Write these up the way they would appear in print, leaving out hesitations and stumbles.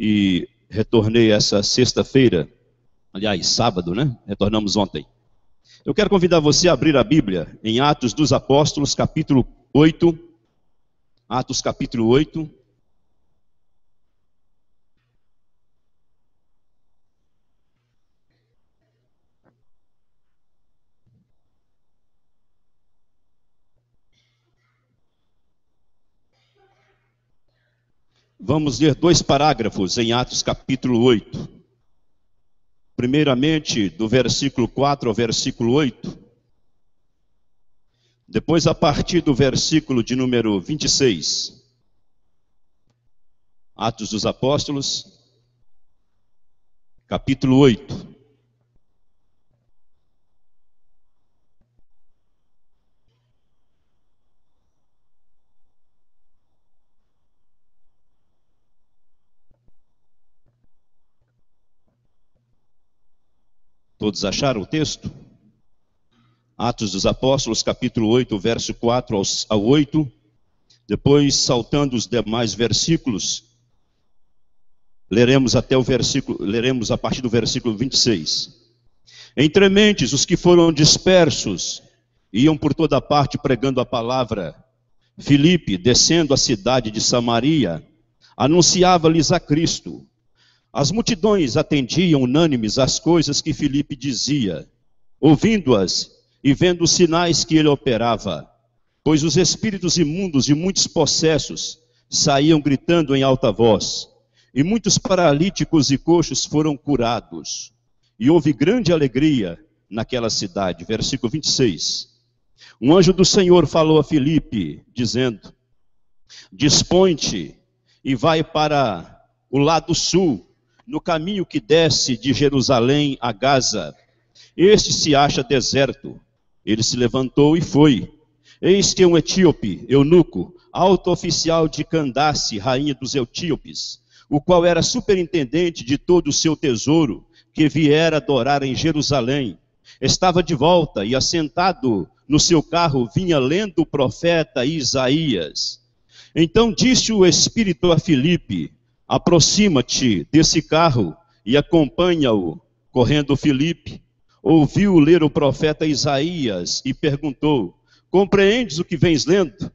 e retornei essa sexta-feira, aliás, sábado, né? Retornamos ontem. Eu quero convidar você a abrir a Bíblia em Atos dos Apóstolos, capítulo 8. Atos, capítulo 8. Vamos ler 2 parágrafos em Atos capítulo 8. Primeiramente, do versículo 4 ao versículo 8. Depois, a partir do versículo de número 26. Atos dos Apóstolos, capítulo 8. Todos acharam o texto? Atos dos Apóstolos, capítulo 8, verso 4 ao 8. Depois, saltando os demais versículos, leremos a partir do versículo 26. Entre mentes, os que foram dispersos iam por toda parte pregando a palavra. Filipe, descendo a cidade de Samaria, anunciava-lhes a Cristo. As multidões atendiam unânimes às coisas que Filipe dizia, ouvindo-as e vendo os sinais que ele operava, pois os espíritos imundos de muitos possessos saíam gritando em alta voz, e muitos paralíticos e coxos foram curados. E houve grande alegria naquela cidade. Versículo 26. Um anjo do Senhor falou a Filipe, dizendo, dispõe-te e vai para o lado sul, no caminho que desce de Jerusalém a Gaza. Este se acha deserto. Ele se levantou e foi. Eis que um etíope, eunuco, alto oficial de Candace, rainha dos etíopes, o qual era superintendente de todo o seu tesouro, que viera adorar em Jerusalém, estava de volta e assentado no seu carro vinha lendo o profeta Isaías. Então disse o Espírito a Filipe, aproxima-te desse carro e acompanha-o. Correndo Filipe, ouviu ler o profeta Isaías e perguntou, compreendes o que vens lendo?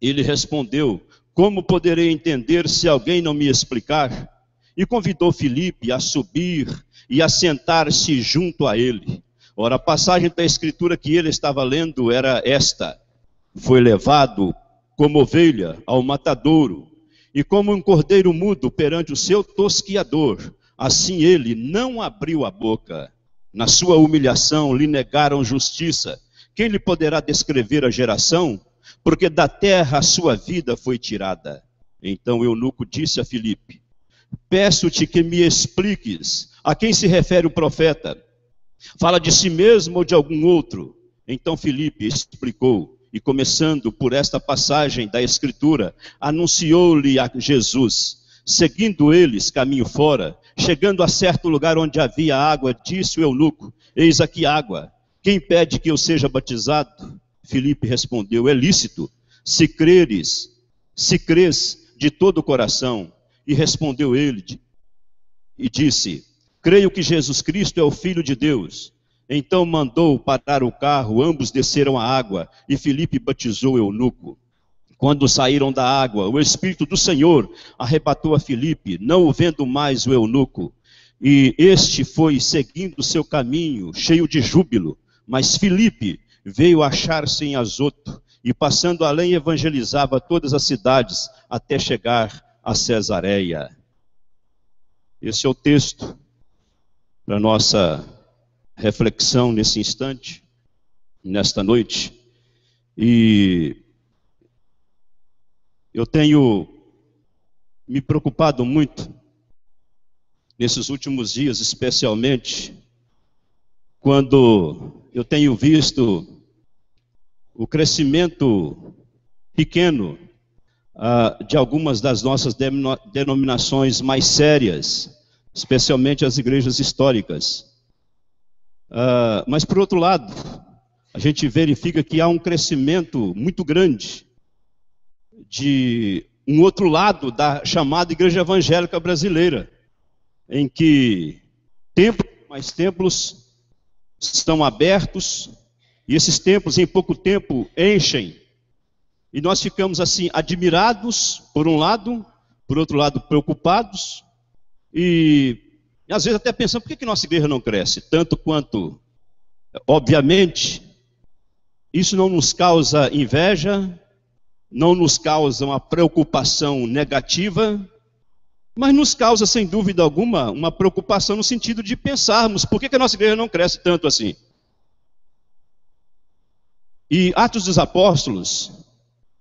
Ele respondeu, como poderei entender se alguém não me explicar? E convidou Filipe a subir e a sentar-se junto a ele. Ora, a passagem da escritura que ele estava lendo era esta, foi levado como ovelha ao matadouro, e como um cordeiro mudo perante o seu tosquiador, assim ele não abriu a boca. Na sua humilhação lhe negaram justiça. Quem lhe poderá descrever a geração? Porque da terra a sua vida foi tirada. Então o eunuco disse a Filipe, peço-te que me expliques a quem se refere o profeta. Fala de si mesmo ou de algum outro? Então Filipe explicou. E começando por esta passagem da Escritura, anunciou-lhe a Jesus. Seguindo eles caminho fora, chegando a certo lugar onde havia água, disse o eunuco, eis aqui água, quem pede que eu seja batizado? Filipe respondeu, é lícito, se crês de todo o coração. E respondeu ele, e disse, creio que Jesus Cristo é o Filho de Deus. Então mandou parar o carro, ambos desceram a água, e Filipe batizou o eunuco. Quando saíram da água, o Espírito do Senhor arrebatou a Filipe, não o vendo mais o eunuco. E este foi seguindo o seu caminho, cheio de júbilo. Mas Filipe veio achar-se em Azoto, e passando além evangelizava todas as cidades, até chegar a Cesareia. Esse é o texto para nossa reflexão nesse instante, nesta noite. E eu tenho me preocupado muito nesses últimos dias, especialmente quando eu tenho visto o crescimento pequeno de algumas das nossas denominações mais sérias, especialmente as igrejas históricas. Mas, por outro lado, a gente verifica que há um crescimento muito grande de um outro lado da chamada igreja evangélica brasileira, em que mais templos estão abertos, e esses templos em pouco tempo enchem, e nós ficamos assim admirados por um lado, por outro lado preocupados, e às vezes até pensando, por que nossa igreja não cresce? Tanto quanto, obviamente, isso não nos causa inveja, não nos causa uma preocupação negativa, mas nos causa, sem dúvida alguma, uma preocupação no sentido de pensarmos, por que a nossa igreja não cresce tanto assim? E Atos dos Apóstolos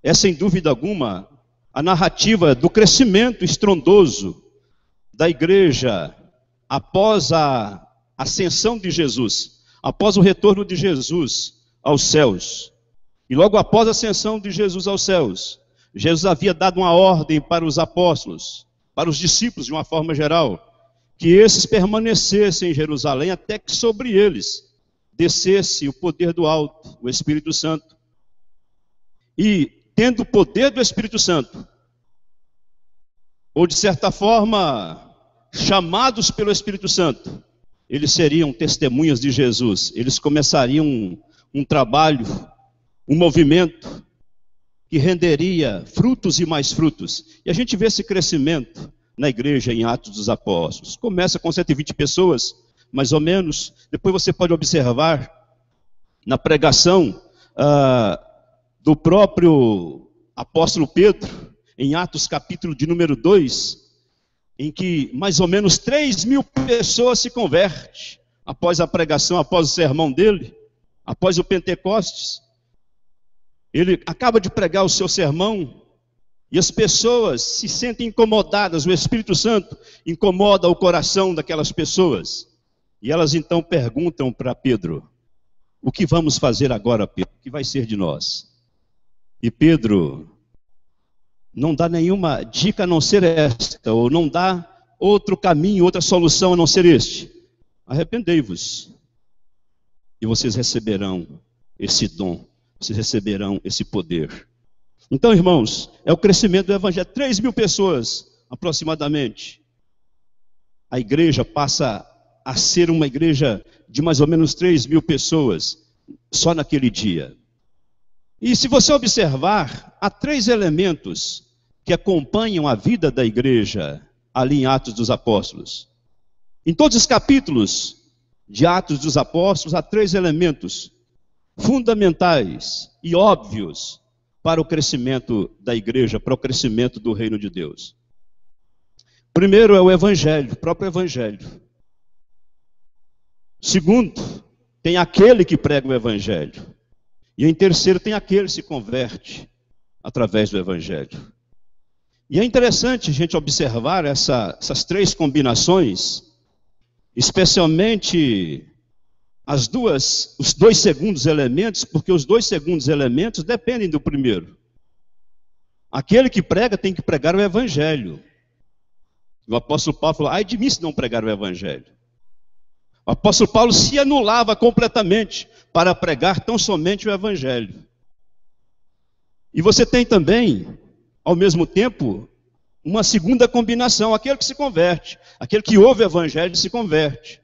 é, sem dúvida alguma, a narrativa do crescimento estrondoso da igreja após a ascensão de Jesus, após o retorno de Jesus aos céus. E logo após a ascensão de Jesus aos céus, Jesus havia dado uma ordem para os apóstolos, para os discípulos de uma forma geral, que esses permanecessem em Jerusalém até que sobre eles descesse o poder do alto, o Espírito Santo. E tendo o poder do Espírito Santo, ou de certa forma chamados pelo Espírito Santo, eles seriam testemunhas de Jesus. Eles começariam um trabalho, um movimento que renderia frutos e mais frutos. E a gente vê esse crescimento na igreja em Atos dos Apóstolos. Começa com 120 pessoas, mais ou menos. Depois você pode observar na pregação do próprio apóstolo Pedro, em Atos capítulo de número 2, em que mais ou menos 3.000 pessoas se convertem após a pregação, após o sermão dele, após o Pentecostes. Ele acaba de pregar o seu sermão e as pessoas se sentem incomodadas, o Espírito Santo incomoda o coração daquelas pessoas. E elas então perguntam para Pedro: o que vamos fazer agora, Pedro? O que vai ser de nós? E Pedro não dá nenhuma dica a não ser esta, ou não dá outro caminho, outra solução a não ser este: arrependei-vos, e vocês receberão esse dom, vocês receberão esse poder. Então, irmãos, é o crescimento do Evangelho. 3.000 pessoas, aproximadamente. A igreja passa a ser uma igreja de mais ou menos 3.000 pessoas, só naquele dia. E se você observar, há 3 elementos que acompanham a vida da igreja ali em Atos dos Apóstolos. Em todos os capítulos de Atos dos Apóstolos, há 3 elementos fundamentais e óbvios para o crescimento da igreja, para o crescimento do reino de Deus. Primeiro é o Evangelho, o próprio Evangelho. Segundo, tem aquele que prega o Evangelho. E em terceiro, tem aquele que se converte através do Evangelho. E é interessante a gente observar essas 3 combinações, especialmente os 2 segundos elementos, porque os 2 segundos elementos dependem do primeiro. Aquele que prega tem que pregar o Evangelho. O apóstolo Paulo falou: ai de mim se não pregar o Evangelho. O apóstolo Paulo se anulava completamente para pregar tão somente o Evangelho. E você tem também, ao mesmo tempo, uma segunda combinação: aquele que se converte, aquele que ouve o Evangelho e se converte.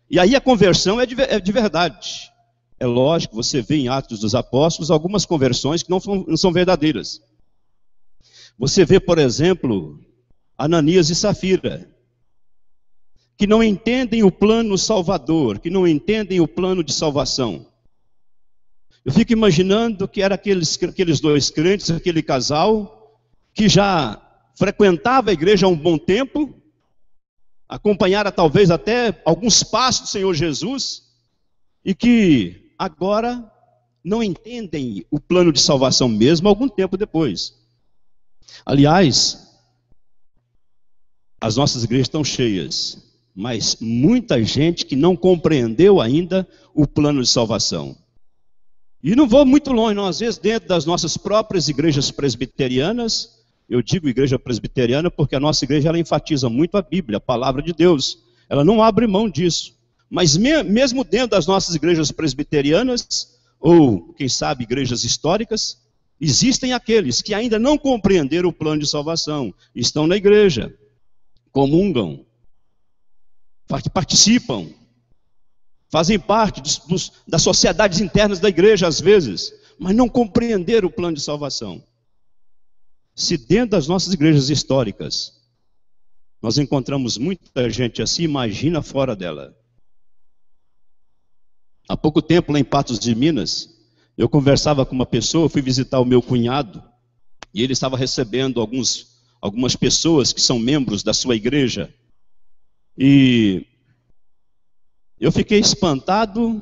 E aí a conversão é de verdade. É lógico, você vê em Atos dos Apóstolos algumas conversões que não são verdadeiras. Você vê, por exemplo, Ananias e Safira, que não entendem o plano salvador, que não entendem o plano de salvação. Eu fico imaginando que eram aqueles 2 crentes, aquele casal, que já frequentava a igreja há um bom tempo, acompanhara talvez até alguns passos do Senhor Jesus, e que agora não entendem o plano de salvação mesmo algum tempo depois. Aliás, as nossas igrejas estão cheias, mas muita gente que não compreendeu ainda o plano de salvação. E não vou muito longe, não. Às vezes dentro das nossas próprias igrejas presbiterianas, eu digo igreja presbiteriana porque a nossa igreja ela enfatiza muito a Bíblia, a palavra de Deus. Ela não abre mão disso. Mas mesmo dentro das nossas igrejas presbiterianas, ou quem sabe igrejas históricas, Existem aqueles que ainda não compreenderam o plano de salvação, estão na igreja, comungam, participam, fazem parte das sociedades internas da igreja às vezes, mas não compreenderam o plano de salvação. Se dentro das nossas igrejas históricas nós encontramos muita gente assim, imagina fora dela. Há pouco tempo, lá em Patos de Minas, eu conversava com uma pessoa, fui visitar o meu cunhado, e ele estava recebendo algumas pessoas que são membros da sua igreja. E eu fiquei espantado,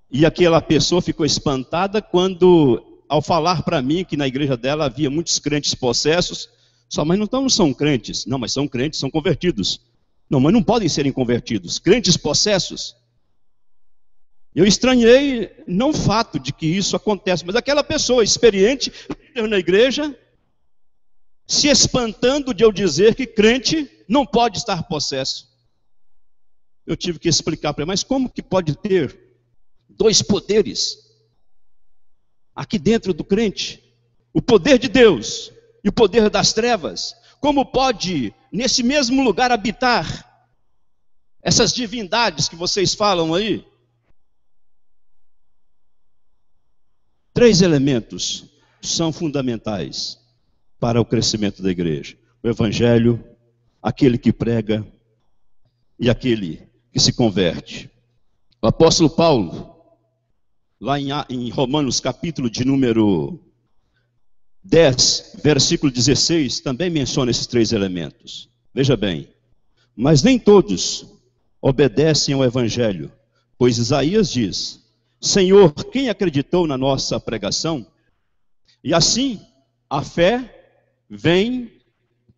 e aquela pessoa ficou espantada quando, ao falar para mim que na igreja dela havia muitos crentes possessos, mas não são crentes. Não, mas são crentes, são convertidos. Não, mas não podem serem convertidos. Crentes possessos. Eu estranhei, não o fato de que isso acontece, mas aquela pessoa experiente na igreja, se espantando de eu dizer que crente não pode estar possesso. Eu tive que explicar para ele, mas como que pode ter dois poderes aqui dentro do crente? O poder de Deus e o poder das trevas. Como pode, nesse mesmo lugar, habitar essas divindades que vocês falam aí? 3 elementos são fundamentais para o crescimento da igreja: o evangelho, aquele que prega e aquele que se converte. O apóstolo Paulo, lá em Romanos, capítulo de número 10, versículo 16, também menciona esses 3 elementos. Veja bem, mas nem todos obedecem ao evangelho, pois Isaías diz: Senhor, quem acreditou na nossa pregação? E assim, a fé vem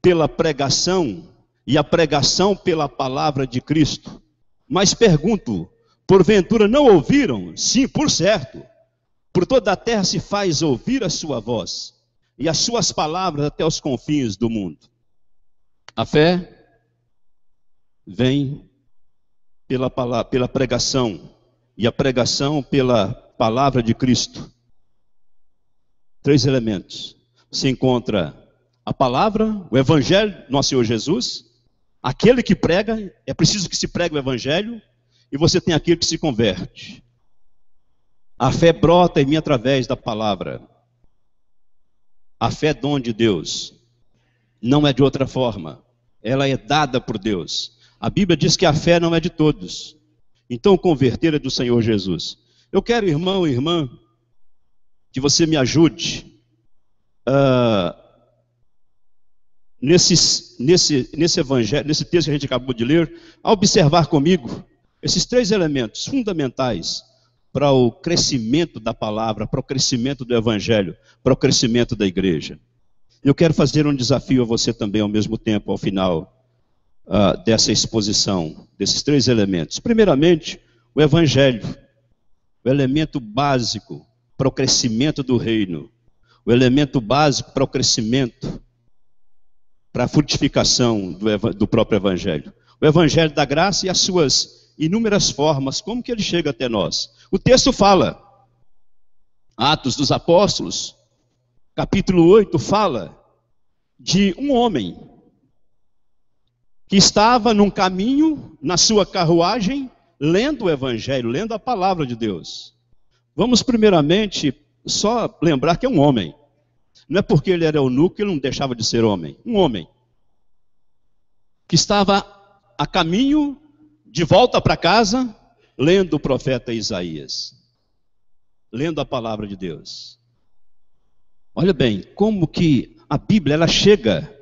pela pregação, e a pregação pela palavra de Cristo. Mas pergunto, porventura não ouviram? Sim, por certo. Por toda a terra se faz ouvir a sua voz, e as suas palavras até os confins do mundo. A fé vem pela pregação, e a pregação pela palavra de Cristo. 3 elementos. Se encontra a palavra, o evangelho do nosso Senhor Jesus, aquele que prega, é preciso que se pregue o evangelho, e você tem aquele que se converte. A fé brota em mim através da palavra. A fé é dom de Deus, não é de outra forma, ela é dada por Deus. A Bíblia diz que a fé não é de todos. Então, converter é do Senhor Jesus. Eu quero, irmão e irmã, que você me ajude nesse evangelho, nesse texto que a gente acabou de ler, a observar comigo esses 3 elementos fundamentais para o crescimento da palavra, para o crescimento do evangelho, para o crescimento da igreja. Eu quero fazer um desafio a você também ao mesmo tempo, ao final dessa exposição, desses 3 elementos. Primeiramente, o evangelho, o elemento básico para o crescimento do reino, o elemento básico para o crescimento, para a frutificação do próprio evangelho. O evangelho da graça e as suas inúmeras formas, como que ele chega até nós. O texto fala, Atos dos Apóstolos, capítulo 8, fala de um homem que estava num caminho, na sua carruagem, lendo o evangelho, lendo a palavra de Deus. Vamos primeiramente só lembrar que é um homem. Não é porque ele era eunuco que ele não deixava de ser homem. Um homem que estava a caminho de volta para casa, lendo o profeta Isaías, lendo a palavra de Deus. Olha bem, como que a Bíblia ela chega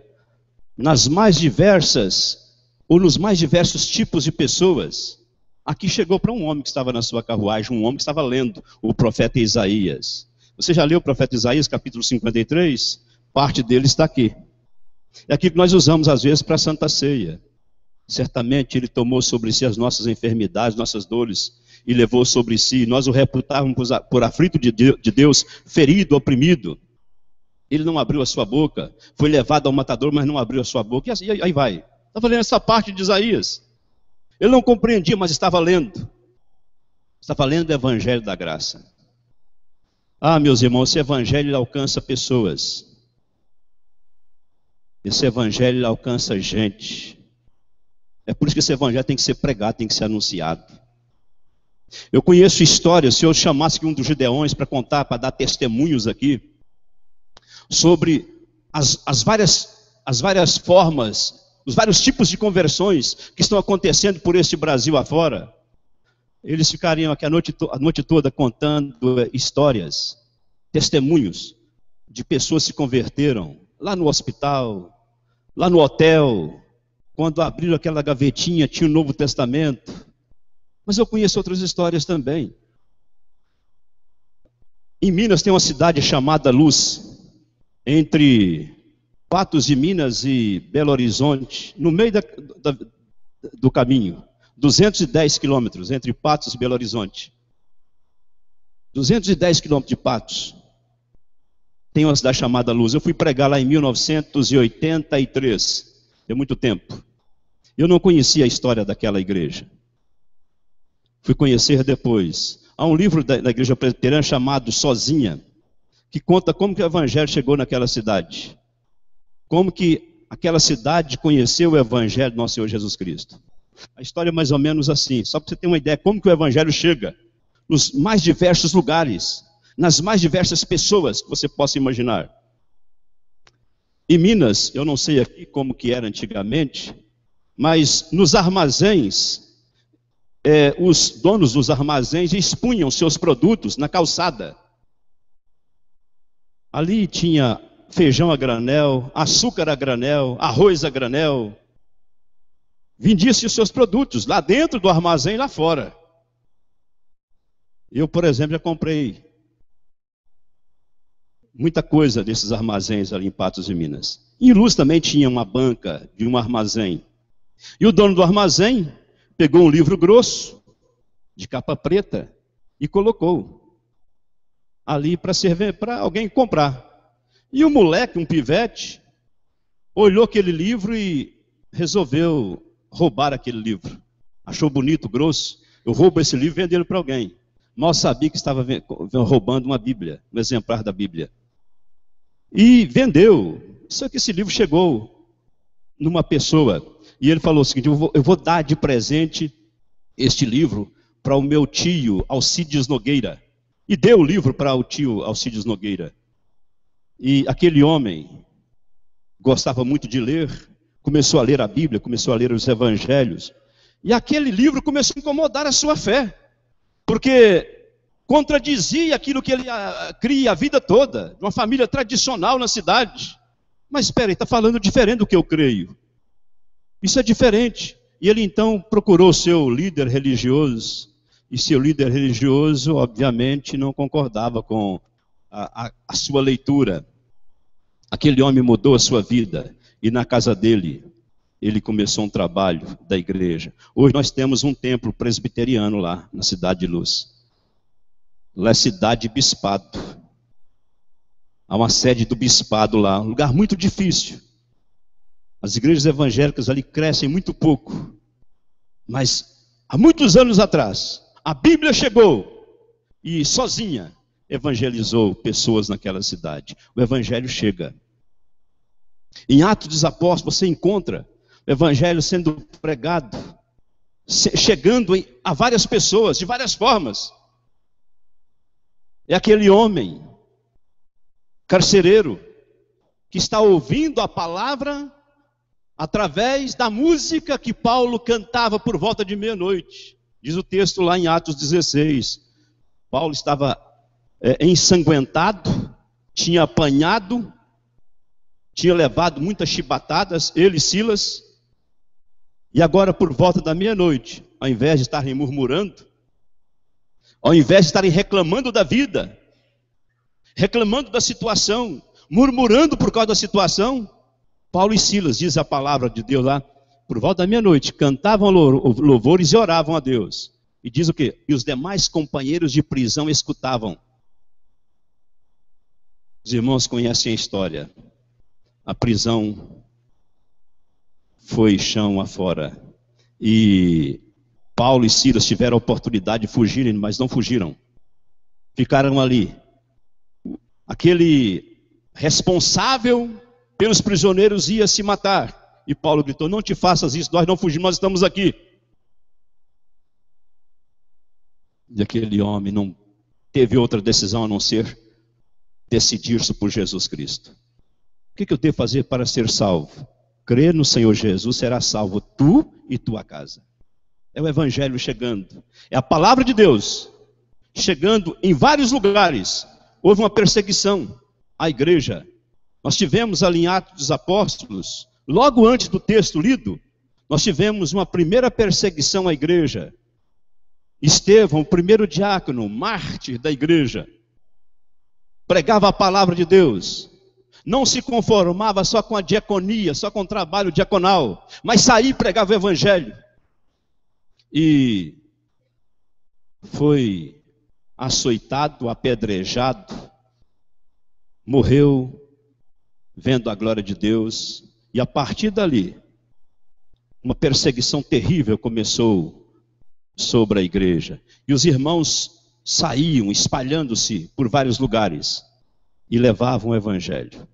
nas mais diversas, ou nos mais diversos tipos de pessoas. Aqui chegou para um homem que estava na sua carruagem, um homem que estava lendo o profeta Isaías. Você já leu o profeta Isaías, capítulo 53? Parte dele está aqui. É aquilo que nós usamos às vezes para a Santa Ceia. Certamente ele tomou sobre si as nossas enfermidades, nossas dores, e levou sobre si. Nós o reputávamos por aflito de Deus, ferido, oprimido. Ele não abriu a sua boca, foi levado ao matador, mas não abriu a sua boca. E aí vai. Estava lendo essa parte de Isaías. Ele não compreendia, mas estava lendo. Estava lendo o Evangelho da Graça. Ah, meus irmãos, esse evangelho alcança pessoas. Esse evangelho alcança gente. É por isso que esse evangelho tem que ser pregado, tem que ser anunciado. Eu conheço histórias, se eu chamasse um dos Gideões para contar, para dar testemunhos aqui, sobre as várias formas, os vários tipos de conversões que estão acontecendo por este Brasil afora, eles ficariam aqui a noite toda contando histórias, testemunhos de pessoas que se converteram lá no hospital, lá no hotel, quando abriram aquela gavetinha, tinha o Novo Testamento. Mas eu conheço outras histórias também. Em Minas tem uma cidade chamada Luz, entre Patos de Minas e Belo Horizonte, no meio do caminho, 210 quilômetros entre Patos e Belo Horizonte. 210 quilômetros de Patos. Tem uma cidade chamada Luz. Eu fui pregar lá em 1983, tem muito tempo. Eu não conhecia a história daquela igreja. Fui conhecer depois. Há um livro da igreja presbiteriana chamado Sozinha, que conta como que o evangelho chegou naquela cidade. Como que aquela cidade conheceu o evangelho do nosso Senhor Jesus Cristo. A história é mais ou menos assim, só para você ter uma ideia como que o evangelho chega nos mais diversos lugares, nas mais diversas pessoas que você possa imaginar. Em Minas, eu não sei aqui como que era antigamente, mas nos armazéns, os donos dos armazéns expunham seus produtos na calçada. Ali tinha feijão a granel, açúcar a granel, arroz a granel. Vendia-se os seus produtos lá dentro do armazém e lá fora. Eu, por exemplo, já comprei muita coisa desses armazéns ali em Patos de Minas. Em Luz também tinha uma banca de um armazém. E o dono do armazém pegou um livro grosso, de capa preta, e colocou ali para servir para alguém comprar. E o moleque, um pivete, olhou aquele livro e resolveu roubar aquele livro. Achou bonito, grosso. Eu roubo esse livro e vendo ele para alguém. Mal sabia que estava roubando uma Bíblia, um exemplar da Bíblia. E vendeu. Só que esse livro chegou numa pessoa. E ele falou o seguinte: eu vou dar de presente este livro para o meu tio Alcides Nogueira. E deu o livro para o tio Alcides Nogueira. E aquele homem gostava muito de ler, começou a ler a Bíblia, começou a ler os evangelhos. E aquele livro começou a incomodar a sua fé, porque contradizia aquilo que ele cria a vida toda, de uma família tradicional na cidade. Mas espera, ele está falando diferente do que eu creio. Isso é diferente. E ele então procurou seu líder religioso, e seu líder religioso, obviamente, não concordava com a sua leitura. Aquele homem mudou a sua vida, e na casa dele, ele começou um trabalho da igreja. Hoje nós temos um templo presbiteriano lá, na Cidade de Luz. Lá é cidade bispado. Há uma sede do bispado lá, um lugar muito difícil. As igrejas evangélicas ali crescem muito pouco. Mas há muitos anos atrás, a Bíblia chegou e sozinha evangelizou pessoas naquela cidade. O evangelho chega. Em Atos dos Apóstolos você encontra o evangelho sendo pregado, chegando a várias pessoas, de várias formas. É aquele homem carcereiro que está ouvindo a palavra através da música que Paulo cantava por volta de meia-noite. Diz o texto lá em Atos 16. Paulo estava ensanguentado, tinha apanhado, tinha levado muitas chibatadas, ele e Silas. E agora, por volta da meia-noite, ao invés de estarem murmurando, ao invés de estarem reclamando da vida, reclamando da situação, murmurando por causa da situação, Paulo e Silas, diz a palavra de Deus lá, por volta da meia-noite, cantavam louvores e oravam a Deus. E diz o quê? E os demais companheiros de prisão escutavam. Os irmãos conhecem a história. A prisão foi chão afora. E Paulo e Silas tiveram a oportunidade de fugirem, mas não fugiram. Ficaram ali, aquele responsável pelos prisioneiros ia se matar. E Paulo gritou: não te faças isso, nós não fugimos, nós estamos aqui. E aquele homem não teve outra decisão a não ser decidir-se por Jesus Cristo. O que eu devo fazer para ser salvo? Crer no Senhor Jesus, será salvo tu e tua casa. É o Evangelho chegando. É a palavra de Deus chegando em vários lugares. Houve uma perseguição à igreja. Nós tivemos ali em Atos dos Apóstolos, logo antes do texto lido, nós tivemos uma primeira perseguição à igreja. Estevão, o primeiro diácono, mártir da igreja, pregava a palavra de Deus, não se conformava só com a diaconia, só com o trabalho diaconal, mas saía e pregava o evangelho. E foi açoitado, apedrejado, morreu vendo a glória de Deus, e a partir dali, uma perseguição terrível começou sobre a igreja. E os irmãos saíam espalhando-se por vários lugares e levavam o evangelho.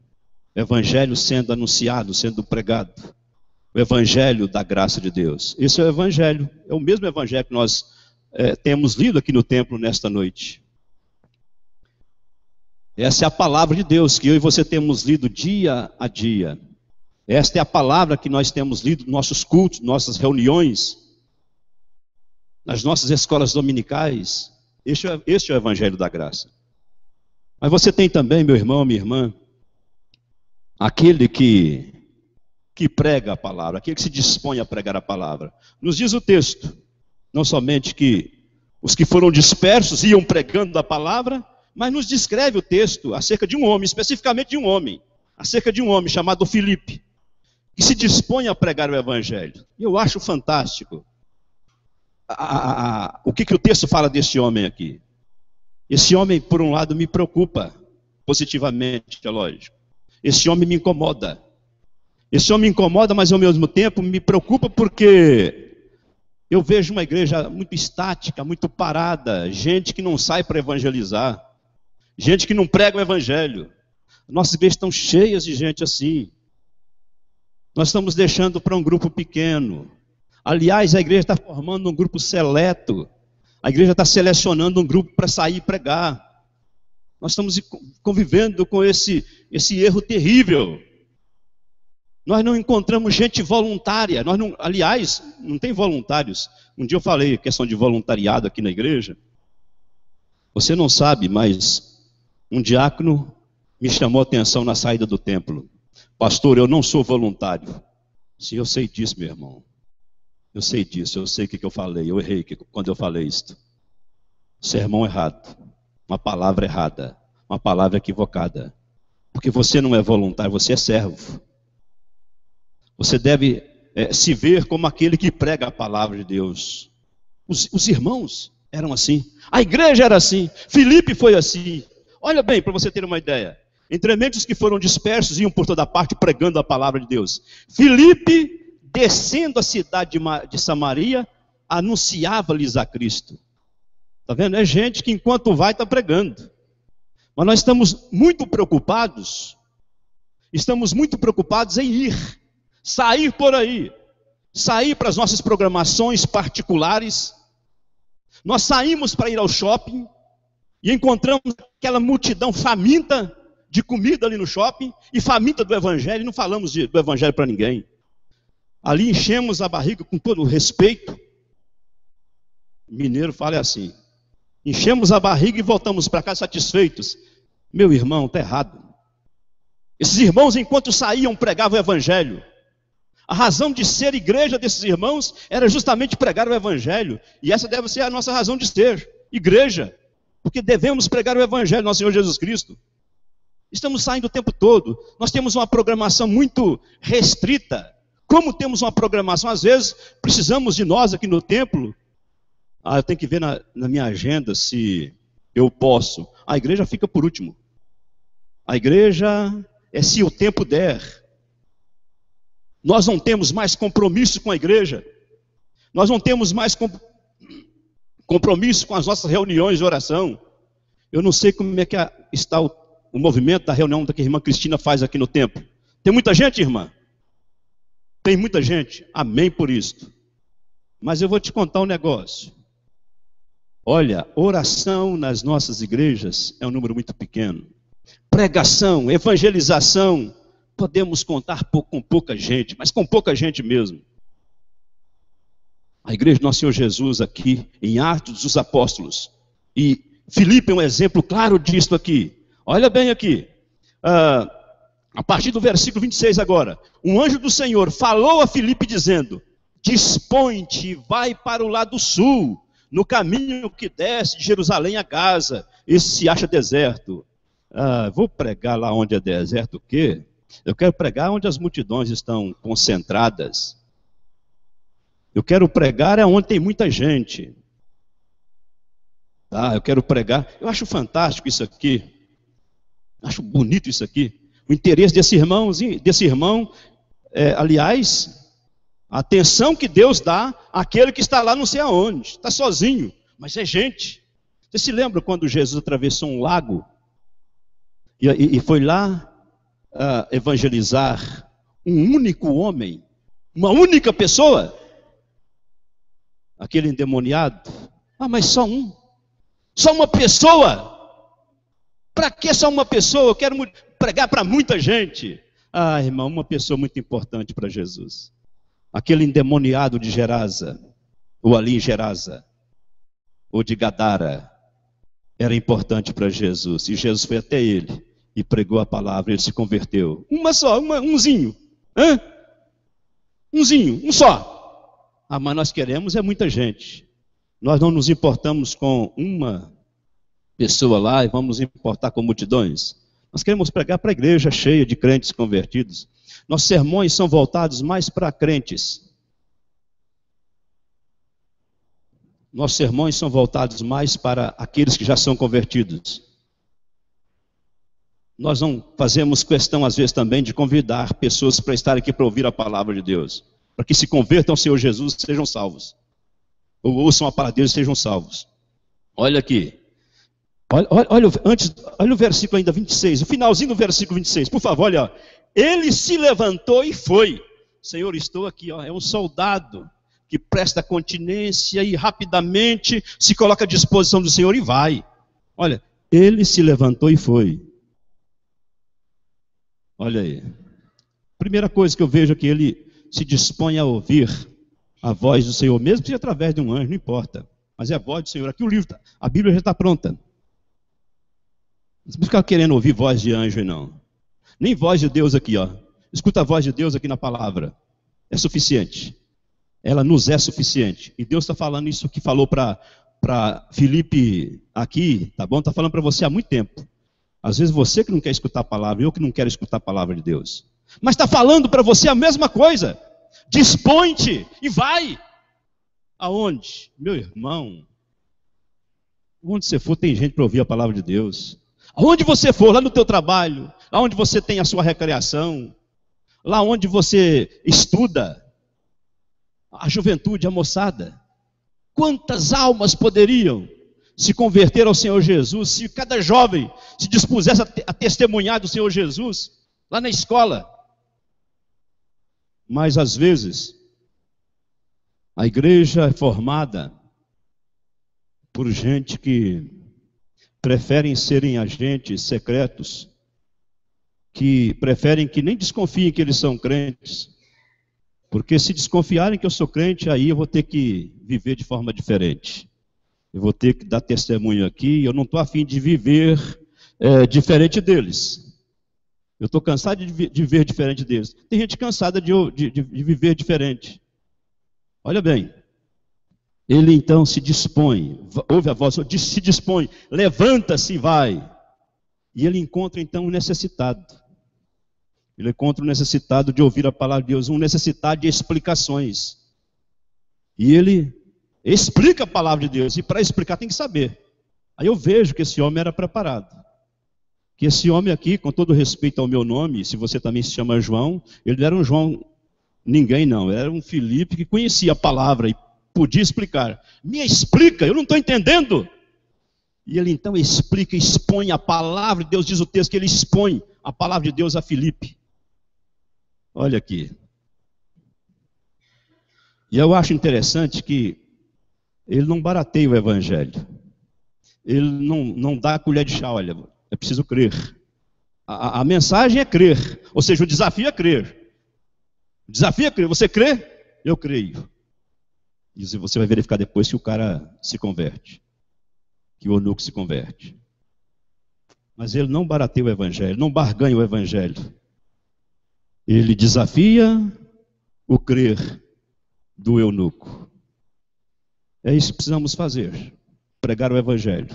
O evangelho sendo anunciado, sendo pregado. O evangelho da graça de Deus. Esse é o evangelho, é o mesmo evangelho que nós temos lido aqui no templo nesta noite. Essa é a palavra de Deus que eu e você temos lido dia a dia. Esta é a palavra que nós temos lido nos nossos cultos, nossas reuniões, nas nossas escolas dominicais. Este é o evangelho da graça. Mas você tem também, meu irmão, minha irmã, aquele que prega a palavra, aquele que se dispõe a pregar a palavra. Nos diz o texto, não somente que os que foram dispersos iam pregando a palavra, mas nos descreve o texto acerca de um homem, especificamente de um homem, acerca de um homem chamado Filipe, que se dispõe a pregar o evangelho. E eu acho fantástico o que o texto fala desse homem aqui. Esse homem, por um lado, me preocupa positivamente, é lógico. Esse homem me incomoda. Esse homem me incomoda, mas ao mesmo tempo me preocupa porque eu vejo uma igreja muito estática, muito parada, gente que não sai para evangelizar, gente que não prega o evangelho. Nossas igrejas estão cheias de gente assim. Nós estamos deixando para um grupo pequeno. Aliás, a igreja está formando um grupo seleto. A igreja está selecionando um grupo para sair e pregar. Nós estamos convivendo com esse erro terrível. Nós não encontramos gente voluntária. Aliás, não tem voluntários. Um dia eu falei questão de voluntariado aqui na igreja. Você não sabe, mas um diácono me chamou a atenção na saída do templo. Pastor, eu não sou voluntário. Sim, eu sei disso, meu irmão. Eu sei disso, eu sei o que eu falei. Eu errei quando eu falei isto. Sermão errado. Uma palavra errada. Uma palavra equivocada. Porque você não é voluntário, você é servo. Você deve se ver como aquele que prega a palavra de Deus. Os irmãos eram assim. A igreja era assim. Filipe foi assim. Olha bem, para você ter uma ideia. Entre os que foram dispersos, iam por toda parte pregando a palavra de Deus. Filipe, descendo a cidade de Samaria, anunciava-lhes a Cristo. Está vendo? É gente que enquanto vai está pregando. Mas nós estamos muito preocupados em ir, sair por aí, sair para as nossas programações particulares. Nós saímos para ir ao shopping e encontramos aquela multidão faminta de comida ali no shopping e faminta do evangelho, e não falamos do evangelho para ninguém. Ali enchemos a barriga com todo o respeito. Mineiro fala assim: enchemos a barriga e voltamos para casa satisfeitos. Meu irmão, está errado. Esses irmãos, enquanto saíam, pregavam o evangelho. A razão de ser igreja desses irmãos era justamente pregar o evangelho. E essa deve ser a nossa razão de ser, igreja. Porque devemos pregar o evangelho do nosso Senhor Jesus Cristo. Estamos saindo o tempo todo. Nós temos uma programação muito restrita. Como temos uma programação, às vezes, precisamos de nós aqui no templo. Eu tenho que ver na minha agenda se eu posso. A igreja fica por último. A igreja é se o tempo der. Nós não temos mais compromisso com a igreja. Nós não temos mais compromisso com as nossas reuniões de oração. Eu não sei como é que está o movimento da reunião que a irmã Cristina faz aqui no templo. Tem muita gente, irmã? Tem muita gente. Amém por isso. Mas eu vou te contar um negócio. Olha, oração nas nossas igrejas é um número muito pequeno. Pregação, evangelização, podemos contar com pouca gente, mas com pouca gente mesmo. A igreja do nosso Senhor Jesus aqui, em Atos dos Apóstolos. E Filipe é um exemplo claro disso aqui. Olha bem aqui. A partir do versículo 26 agora. Um anjo do Senhor falou a Filipe dizendo: dispõe-te e vai para o lado sul, no caminho que desce de Jerusalém a Gaza. Esse se acha deserto. Vou pregar lá onde é deserto o quê? Eu quero pregar onde as multidões estão concentradas. Eu quero pregar onde tem muita gente. Eu quero pregar. Eu acho fantástico isso aqui. Acho bonito isso aqui. O interesse desse irmão, aliás, a atenção que Deus dá àquele que está lá não sei aonde, está sozinho, mas é gente. Você se lembra quando Jesus atravessou um lago e foi lá evangelizar um único homem, uma única pessoa? Aquele endemoniado. Mas só um? Só uma pessoa? Para que só uma pessoa? Eu quero pregar para muita gente. Irmão, uma pessoa muito importante para Jesus. Aquele endemoniado de Gerasa, ou ali em Gerasa, ou de Gadara, era importante para Jesus. E Jesus foi até ele e pregou a palavra, ele se converteu. Umzinho. Umzinho, um só. Mas nós queremos muita gente. Nós não nos importamos com uma pessoa lá e vamos nos importar com multidões. Nós queremos pregar para a igreja cheia de crentes convertidos. Nossos sermões são voltados mais para crentes. Nossos sermões são voltados mais para aqueles que já são convertidos. Nós não fazemos questão, às vezes, também de convidar pessoas para estarem aqui para ouvir a palavra de Deus. Para que se convertam ao Senhor Jesus e sejam salvos. Ou ouçam a palavra de Deus e sejam salvos. Olha aqui. Olha o versículo ainda 26, o finalzinho do versículo 26, por favor, olha. Ele se levantou e foi. Senhor, estou aqui, é um soldado que presta continência e rapidamente se coloca à disposição do Senhor e vai. Olha, ele se levantou e foi. Olha aí. Primeira coisa que eu vejo é que ele se dispõe a ouvir a voz do Senhor, mesmo que seja através de um anjo, não importa. Mas é a voz do Senhor. Aqui o livro, a Bíblia já está pronta. Não precisa ficar querendo ouvir voz de anjo, não. Nem voz de Deus aqui, Escuta a voz de Deus aqui na palavra. É suficiente. Ela nos é suficiente. E Deus está falando isso que falou para Filipe aqui, tá bom? Está falando para você há muito tempo. Às vezes você que não quer escutar a palavra, eu que não quero escutar a palavra de Deus. Mas está falando para você a mesma coisa. Dispõe-te e vai. Aonde? Meu irmão, onde você for tem gente para ouvir a palavra de Deus. Aonde você for, lá no teu trabalho, lá onde você tem a sua recreação, lá onde você estuda, a juventude, a moçada. Quantas almas poderiam se converter ao Senhor Jesus se cada jovem se dispusesse a testemunhar do Senhor Jesus lá na escola? Mas às vezes a igreja é formada por gente que preferem serem agentes secretos, que preferem que nem desconfiem que eles são crentes, porque se desconfiarem que eu sou crente, aí eu vou ter que viver de forma diferente. Eu vou ter que dar testemunho aqui, e eu não estou a fim de viver diferente deles. Eu estou cansado de viver diferente deles. Tem gente cansada de viver diferente. Olha bem, ele então se dispõe, ouve a voz, se dispõe, levanta-se e vai. E ele encontra então um necessitado. Ele encontra um necessitado de ouvir a palavra de Deus, um necessitado de explicações. E ele explica a palavra de Deus, e para explicar tem que saber. Aí eu vejo que esse homem era preparado. Que esse homem aqui, com todo respeito ao meu nome, se você também se chama João, ele não era um João ninguém não, era um Filipe que conhecia a palavra e podia explicar. Me explica, eu não estou entendendo. E ele então explica, expõe a palavra de Deus, diz o texto que ele expõe a palavra de Deus a Filipe. Olha aqui. E eu acho interessante que ele não barateia o evangelho. Ele não dá a colher de chá, olha, é preciso crer. A mensagem é crer, ou seja, o desafio é crer. O desafio é crer, você crê? Eu creio. E você vai verificar depois que o cara se converte, que o eunuco se converte. Mas ele não barateia o evangelho, não barganha o evangelho. Ele desafia o crer do eunuco. É isso que precisamos fazer, pregar o evangelho.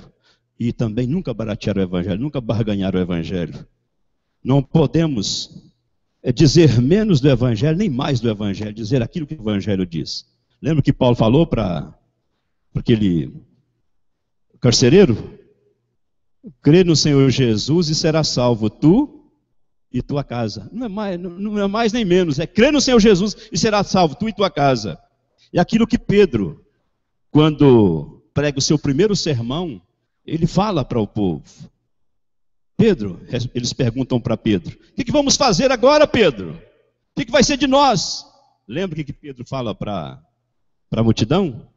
E também nunca baratear o evangelho, nunca barganhar o evangelho. Não podemos dizer menos do evangelho, nem mais do evangelho, dizer aquilo que o evangelho diz. Lembra que Paulo falou para aquele carcereiro? Crê no Senhor Jesus e será salvo tu e tua casa. Não é mais nem menos, é crer no Senhor Jesus e será salvo tu e tua casa. E aquilo que Pedro, quando prega o seu primeiro sermão, ele fala para o povo. Pedro, eles perguntam para Pedro, o que vamos fazer agora, Pedro? O que vai ser de nós? Lembra o que Pedro fala para a multidão?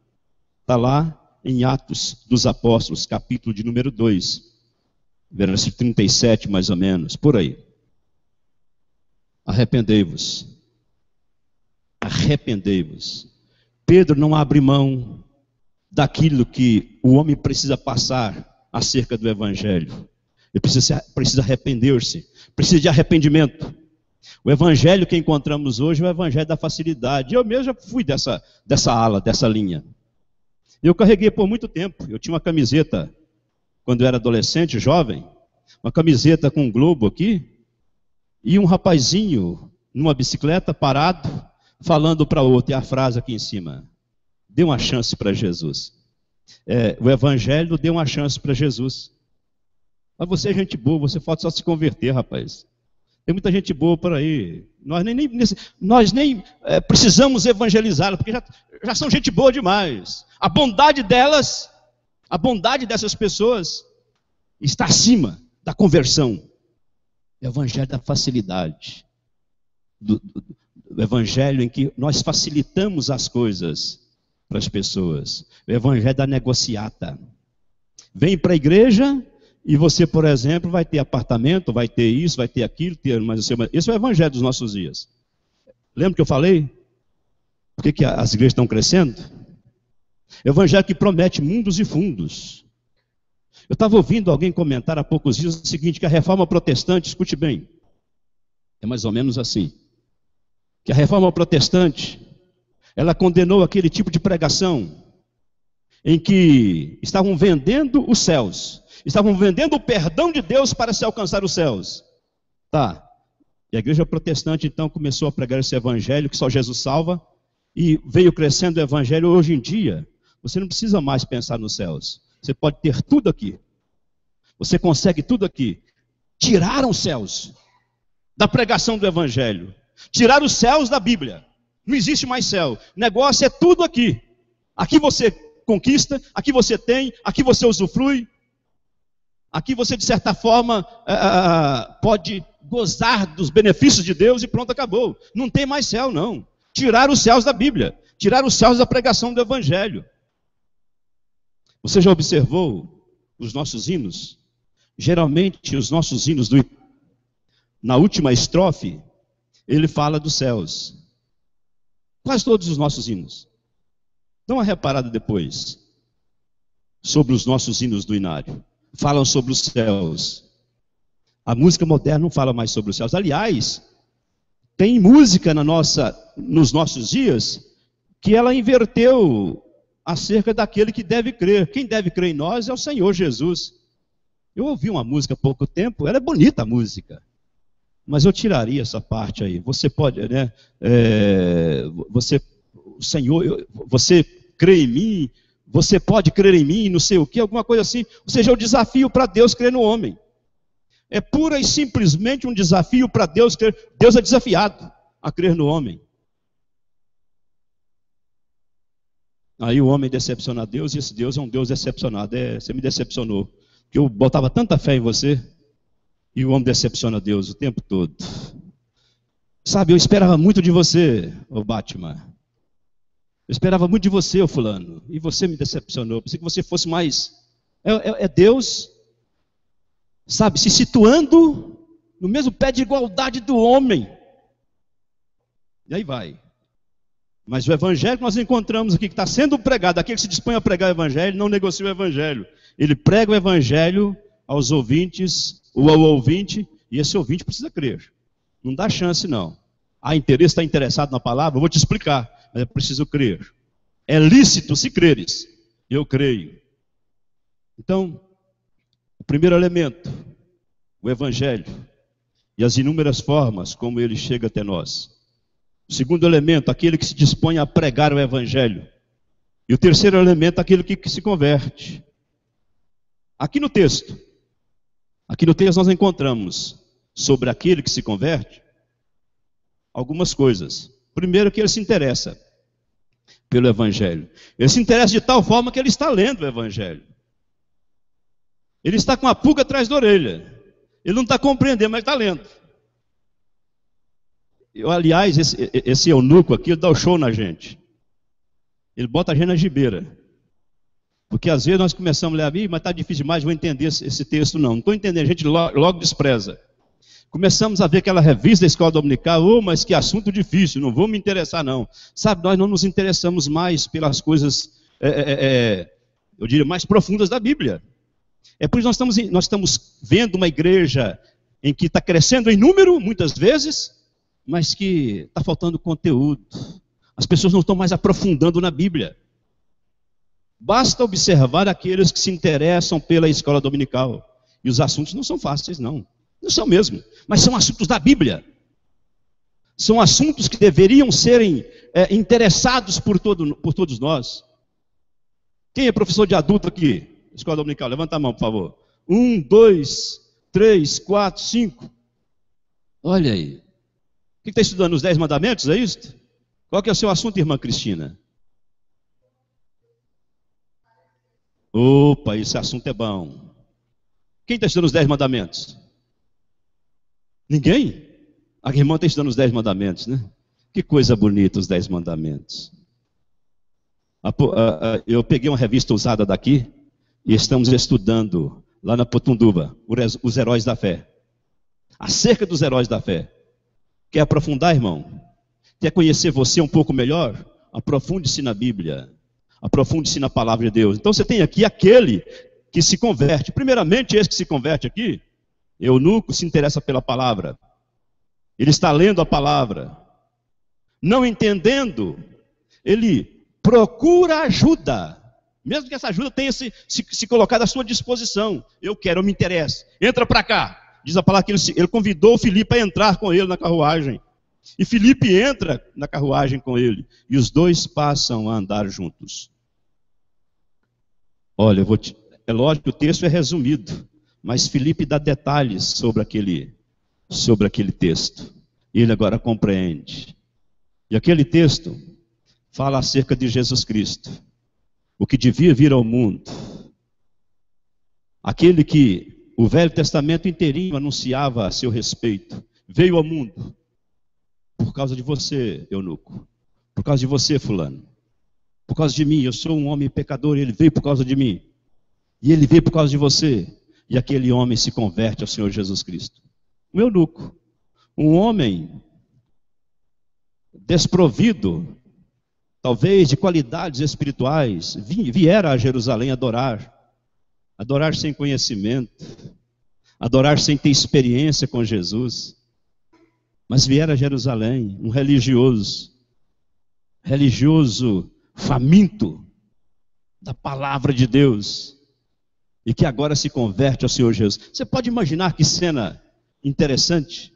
Está lá em Atos dos Apóstolos, capítulo de número 2, versículo 37 mais ou menos, por aí. Arrependei-vos. Arrependei-vos. Pedro não abre mão daquilo que o homem precisa passar acerca do evangelho. Ele precisa arrepender-se, precisa de arrependimento. O evangelho que encontramos hoje é o evangelho da facilidade. Eu mesmo já fui dessa ala, dessa linha. Eu carreguei por muito tempo. Eu tinha uma camiseta, quando eu era adolescente, jovem, uma camiseta com um globo aqui, e um rapazinho numa bicicleta parado, falando para outro, e a frase aqui em cima: dê uma chance para Jesus. O evangelho deu uma chance para Jesus. Mas você é gente boa, você pode só se converter, rapaz. Tem muita gente boa por aí. Nós nem precisamos evangelizá-la, porque já são gente boa demais. A bondade delas, a bondade dessas pessoas está acima da conversão. O evangelho da facilidade. Do evangelho em que nós facilitamos as coisas para as pessoas. O evangelho da negociata. Vem para a igreja e você, por exemplo, vai ter apartamento, vai ter isso, vai ter aquilo, esse é o evangelho dos nossos dias. Lembra que eu falei? Por que as igrejas estão crescendo? Evangelho que promete mundos e fundos. Eu estava ouvindo alguém comentar há poucos dias o seguinte, que a reforma protestante, escute bem, é mais ou menos assim, que a reforma protestante, ela condenou aquele tipo de pregação em que estavam vendendo os céus, estavam vendendo o perdão de Deus para se alcançar os céus. Tá. E a igreja protestante então começou a pregar esse evangelho que só Jesus salva, e veio crescendo o evangelho. Hoje em dia, você não precisa mais pensar nos céus. Você pode ter tudo aqui. Você consegue tudo aqui. Tiraram os céus da pregação do evangelho. Tiraram os céus da Bíblia. Não existe mais céu. O negócio é tudo aqui. Aqui você conquista, aqui você tem, aqui você usufrui. Aqui você, de certa forma, pode gozar dos benefícios de Deus e pronto, acabou. Não tem mais céu, não. Tiraram os céus da Bíblia. Tiraram os céus da pregação do evangelho. Você já observou os nossos hinos? Geralmente, os nossos hinos, na última estrofe, ele fala dos céus. Quase todos os nossos hinos. Dá uma reparada depois sobre os nossos hinos do inário. Falam sobre os céus. A música moderna não fala mais sobre os céus. Aliás, tem música nos nossos dias que ela inverteu acerca daquele que deve crer. Quem deve crer em nós é o Senhor Jesus. Eu ouvi uma música há pouco tempo, ela é bonita a música, mas eu tiraria essa parte aí. Você pode, né? O Senhor, você crê em mim, você pode crer em mim, não sei o que, alguma coisa assim. Ou seja, é o desafio para Deus crer no homem. É pura e simplesmente um desafio para Deus crer. Deus é desafiado a crer no homem. Aí o homem decepciona a Deus, e esse Deus é um Deus decepcionado. Você me decepcionou, porque eu botava tanta fé em você, e o homem decepciona a Deus o tempo todo. Sabe, eu esperava muito de você, ô Batman. Eu esperava muito de você, ô fulano, e você me decepcionou. Eu pensei que você fosse mais... É Deus, sabe, se situando no mesmo pé de igualdade do homem. E aí vai. Mas o evangelho que nós encontramos aqui, que está sendo pregado, aquele que se dispõe a pregar o evangelho, não negocia o evangelho. Ele prega o evangelho aos ouvintes, ou ao ouvinte, e esse ouvinte precisa crer. Não dá chance, não. Há interesse, está interessado na palavra? Eu vou te explicar, mas é preciso crer. É lícito se creres. Eu creio. Então, o primeiro elemento, o evangelho, e as inúmeras formas como ele chega até nós. O segundo elemento, aquele que se dispõe a pregar o evangelho. E o terceiro elemento, aquele que se converte. Aqui no texto nós encontramos sobre aquele que se converte algumas coisas. Primeiro, que ele se interessa pelo evangelho. Ele se interessa de tal forma que ele está lendo o evangelho. Ele está com a pulga atrás da orelha. Ele não está compreendendo, mas está lendo. Aliás, esse eunuco aqui, ele dá o show na gente. Ele bota a gente na gibeira. Porque às vezes nós começamos a ler, mas está difícil demais, vou entender esse texto não. Não estou entendendo, a gente logo despreza. Começamos a ver aquela revista da escola dominical, mas que assunto difícil, não vou me interessar não. Sabe, nós não nos interessamos mais pelas coisas, eu diria, mais profundas da Bíblia. É por isso que nós estamos vendo uma igreja em que está crescendo em número, muitas vezes, mas que está faltando conteúdo. As pessoas não estão mais aprofundando na Bíblia. Basta observar aqueles que se interessam pela escola dominical. E os assuntos não são fáceis, não. Não são mesmo. Mas são assuntos da Bíblia. São assuntos que deveriam serem interessados por todos nós. Quem é professor de adulto aqui? Escola dominical, levanta a mão, por favor. 1, 2, 3, 4, 5. Olha aí. O que está estudando? Os 10 mandamentos, é isso? Qual que é o seu assunto, irmã Cristina? Opa, esse assunto é bom. Quem está estudando os 10 mandamentos? Ninguém? A irmã está estudando os 10 mandamentos, né? Que coisa bonita os 10 mandamentos. Eu peguei uma revista usada daqui e estamos estudando lá na Potunduba, os heróis da fé. Acerca dos heróis da fé. Quer aprofundar, irmão? Quer conhecer você um pouco melhor? Aprofunde-se na Bíblia. Aprofunde-se na palavra de Deus. Então você tem aqui aquele que se converte. Primeiramente, esse que se converte aqui, eunuco, se interessa pela palavra. Ele está lendo a palavra. Não entendendo, ele procura ajuda. Mesmo que essa ajuda tenha se colocado à sua disposição. Eu me interesso. Entra para cá. Diz a palavra que ele convidou Filipe a entrar com ele na carruagem. E Filipe entra na carruagem com ele. E os dois passam a andar juntos. Olha, é lógico que o texto é resumido. Mas Filipe dá detalhes sobre aquele texto. E ele agora compreende. E aquele texto fala acerca de Jesus Cristo. O que devia vir ao mundo. Aquele que o Velho Testamento inteirinho anunciava a seu respeito. Veio ao mundo. Por causa de você, eunuco. Por causa de você, fulano. Por causa de mim. Eu sou um homem pecador e ele veio por causa de mim. E ele veio por causa de você. E aquele homem se converte ao Senhor Jesus Cristo. Um eunuco. Um homem desprovido, talvez de qualidades espirituais, viera a Jerusalém adorar. Adorar sem conhecimento. Adorar sem ter experiência com Jesus. Mas viera a Jerusalém, um religioso faminto da palavra de Deus, e que agora se converte ao Senhor Jesus. Você pode imaginar que cena interessante?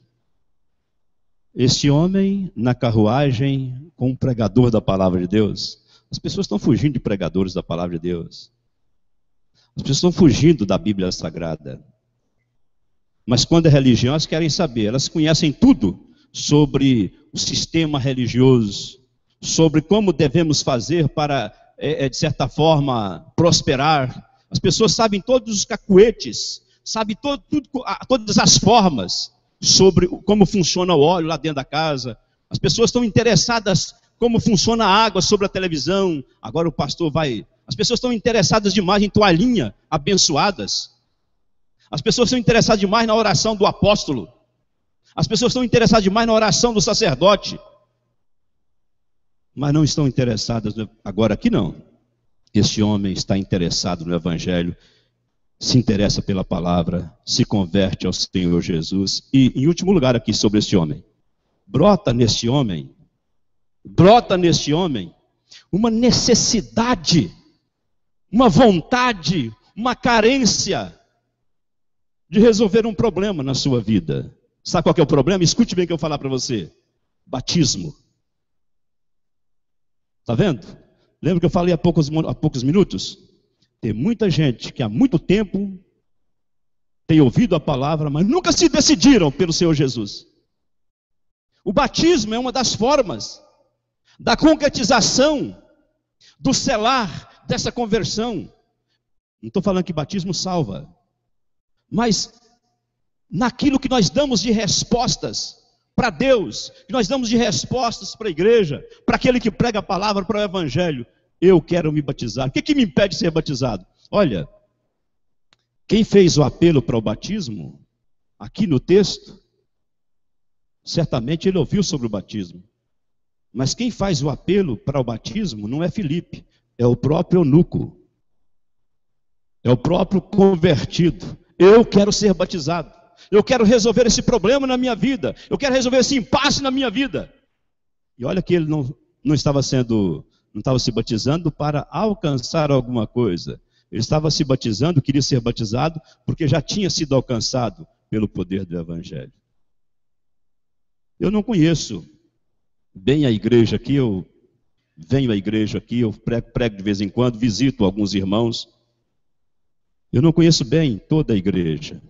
Este homem na carruagem com um pregador da palavra de Deus. As pessoas estão fugindo de pregadores da palavra de Deus. As pessoas estão fugindo da Bíblia Sagrada. Mas quando é religião, elas querem saber. Elas conhecem tudo sobre o sistema religioso, sobre como devemos fazer para de certa forma, prosperar. As pessoas sabem todos os cacuetes, sabem todas as formas sobre como funciona o óleo lá dentro da casa. As pessoas estão interessadas como funciona a água sobre a televisão. Agora o pastor vai... As pessoas estão interessadas demais em toalhinha, abençoadas. As pessoas estão interessadas demais na oração do apóstolo. As pessoas estão interessadas demais na oração do sacerdote. Mas não estão interessadas... Agora aqui não. Este homem está interessado no Evangelho, se interessa pela palavra, se converte ao Senhor Jesus. E, em último lugar aqui sobre este homem, brota neste homem uma necessidade, uma vontade, uma carência de resolver um problema na sua vida. Sabe qual que é o problema? Escute bem o que eu vou falar para você. Batismo. Está vendo? Lembra que eu falei há poucos minutos? Tem muita gente que há muito tempo tem ouvido a palavra, mas nunca se decidiram pelo Senhor Jesus. O batismo é uma das formas da concretização, do selar dessa conversão. Não estou falando que batismo salva, mas naquilo que nós damos de respostas para Deus, que nós damos de respostas para a igreja, para aquele que prega a palavra, para o Evangelho. Eu quero me batizar. O que me impede de ser batizado? Olha, quem fez o apelo para o batismo, aqui no texto, certamente ele ouviu sobre o batismo. Mas quem faz o apelo para o batismo não é Filipe, é o próprio eunuco. É o próprio convertido. Eu quero ser batizado. Eu quero resolver esse problema na minha vida. Eu quero resolver esse impasse na minha vida. E olha que ele não estava se batizando para alcançar alguma coisa. Ele estava se batizando, queria ser batizado, porque já tinha sido alcançado pelo poder do Evangelho. Eu não conheço bem a igreja aqui, eu venho à igreja aqui, eu prego de vez em quando, visito alguns irmãos. Eu não conheço bem toda a igreja.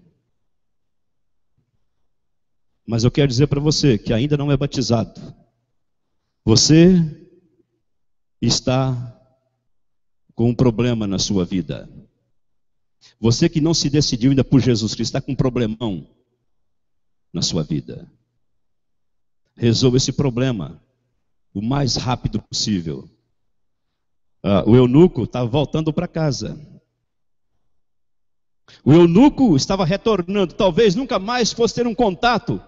Mas eu quero dizer para você que ainda não é batizado. Você está com um problema na sua vida. Você que não se decidiu ainda por Jesus Cristo, está com um problemão na sua vida. Resolva esse problema o mais rápido possível. O eunuco estava voltando para casa. O eunuco estava retornando, talvez nunca mais fosse ter um contato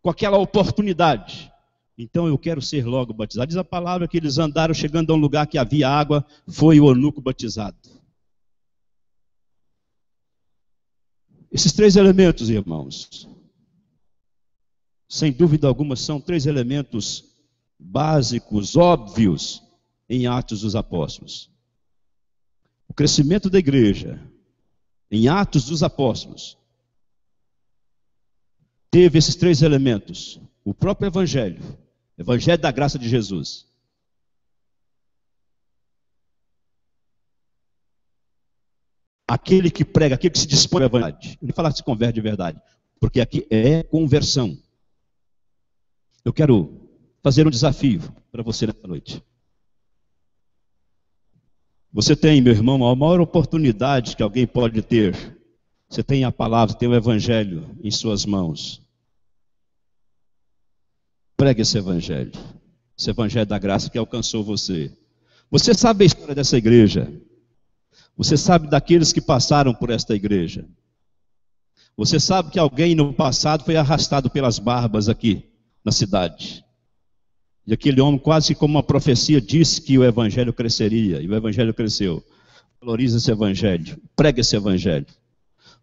com aquela oportunidade. Então eu quero ser logo batizado. Diz a palavra que eles andaram chegando a um lugar que havia água, foi o eunuco batizado. Esses três elementos, irmãos, sem dúvida alguma, são três elementos básicos, óbvios, em Atos dos Apóstolos. O crescimento da igreja, em Atos dos Apóstolos, teve esses três elementos. O próprio Evangelho da graça de Jesus. Aquele que prega, aquele que se dispõe à verdade. Ele fala que se converte de verdade, porque aqui é conversão. Eu quero fazer um desafio para você nessa noite. Você tem, meu irmão, a maior oportunidade que alguém pode ter. Você tem a palavra, tem o Evangelho em suas mãos. Pregue esse Evangelho da graça que alcançou você. Você sabe a história dessa igreja. Você sabe daqueles que passaram por esta igreja. Você sabe que alguém no passado foi arrastado pelas barbas aqui na cidade. E aquele homem, quase que como uma profecia, disse que o Evangelho cresceria. E o Evangelho cresceu. Valorize esse Evangelho. Pregue esse Evangelho.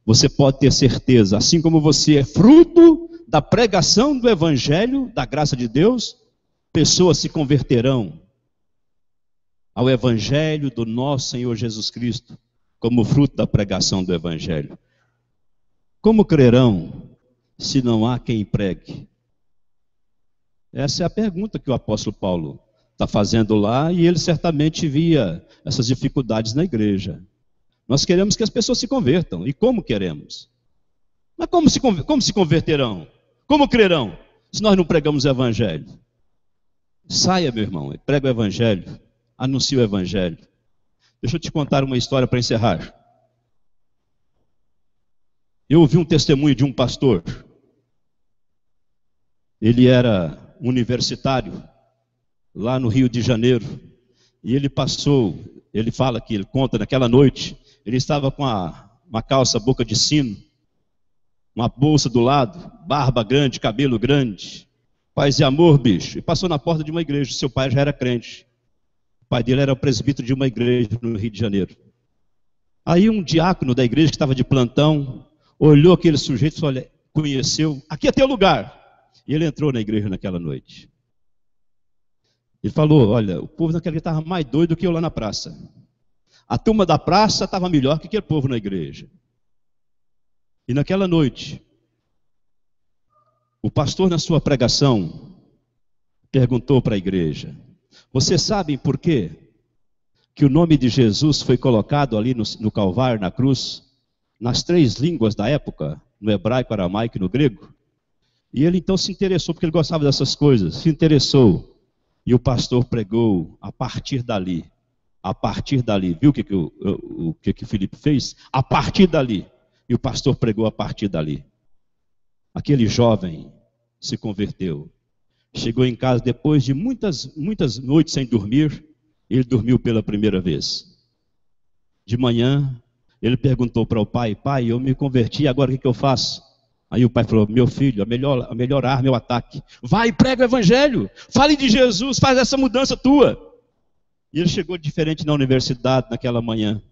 Você pode ter certeza, assim como você é fruto da pregação do Evangelho, da graça de Deus, pessoas se converterão ao Evangelho do nosso Senhor Jesus Cristo, como fruto da pregação do Evangelho. Como crerão, se não há quem pregue? Essa é a pergunta que o apóstolo Paulo está fazendo lá, e ele certamente via essas dificuldades na igreja. Nós queremos que as pessoas se convertam, e como queremos? Mas como se converterão? Como crerão, se nós não pregamos o Evangelho? Saia, meu irmão, e prega o Evangelho, anuncie o Evangelho. Deixa eu te contar uma história para encerrar. Eu ouvi um testemunho de um pastor. Ele era universitário, lá no Rio de Janeiro. E ele conta naquela noite, ele estava com uma calça boca de sino, uma bolsa do lado, barba grande, cabelo grande, paz e amor, bicho. E passou na porta de uma igreja, seu pai já era crente. O pai dele era o presbítero de uma igreja no Rio de Janeiro. Aí um diácono da igreja que estava de plantão, olhou aquele sujeito e falou, olha, conheceu, aqui é teu lugar. E ele entrou na igreja naquela noite. Ele falou, olha, o povo naquela igreja estava mais doido do que eu lá na praça. A turma da praça estava melhor que aquele povo na igreja. E naquela noite, o pastor na sua pregação perguntou para a igreja, vocês sabem por quê que o nome de Jesus foi colocado ali no Calvário, na cruz, nas 3 línguas da época, no hebraico, aramaico e no grego? E ele então se interessou, porque ele gostava dessas coisas, se interessou. E o pastor pregou a partir dali. Viu o que Filipe fez? A partir dali. E o pastor pregou a partir dali. Aquele jovem se converteu. Chegou em casa depois de muitas noites sem dormir. Ele dormiu pela primeira vez. De manhã, ele perguntou para o pai, pai, eu me converti, agora o que eu faço? Aí o pai falou, meu filho, a melhor arma é o ataque. Vai, prega o evangelho, fale de Jesus, faz essa mudança tua. E ele chegou diferente na universidade naquela manhã.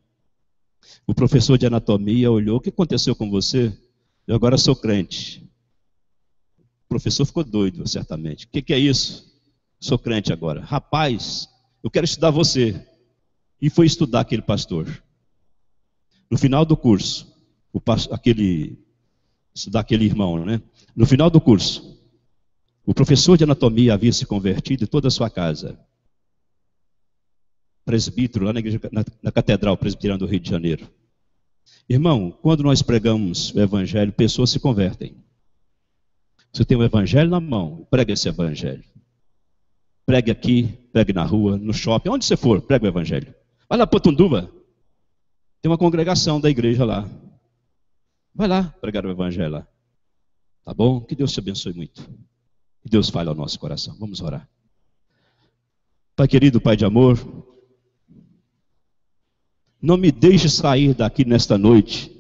O professor de anatomia olhou, o que aconteceu com você? Eu agora sou crente. O professor ficou doido, certamente. O que é isso? Sou crente agora. Rapaz, eu quero estudar você. E foi estudar aquele pastor. No final do curso, estudar aquele irmão, né? No final do curso, o professor de anatomia havia se convertido e toda a sua casa. Presbítero, lá na igreja, na Catedral Presbiteriana do Rio de Janeiro. Irmão, quando nós pregamos o evangelho, pessoas se convertem. Você tem o evangelho na mão, prega esse evangelho. Pregue aqui, pregue na rua, no shopping, onde você for, pregue o evangelho. Vai lá para Potunduva, tem uma congregação da igreja lá. Vai lá pregar o evangelho lá. Tá bom? Que Deus te abençoe muito. Que Deus fale ao nosso coração. Vamos orar. Pai querido, Pai de amor, não me deixe sair daqui nesta noite.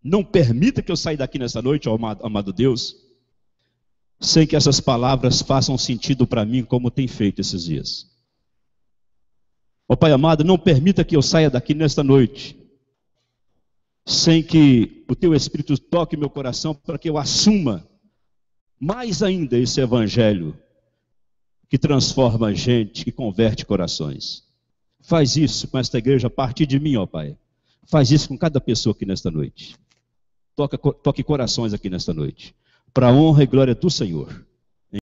Não permita que eu saia daqui nesta noite, ó amado Deus, sem que essas palavras façam sentido para mim como tem feito esses dias. Ó Pai amado, não permita que eu saia daqui nesta noite sem que o Teu Espírito toque meu coração para que eu assuma mais ainda esse evangelho que transforma a gente, que converte corações. Faz isso com esta igreja a partir de mim, ó Pai. Faz isso com cada pessoa aqui nesta noite. Toque corações aqui nesta noite. Para a honra e glória do Senhor.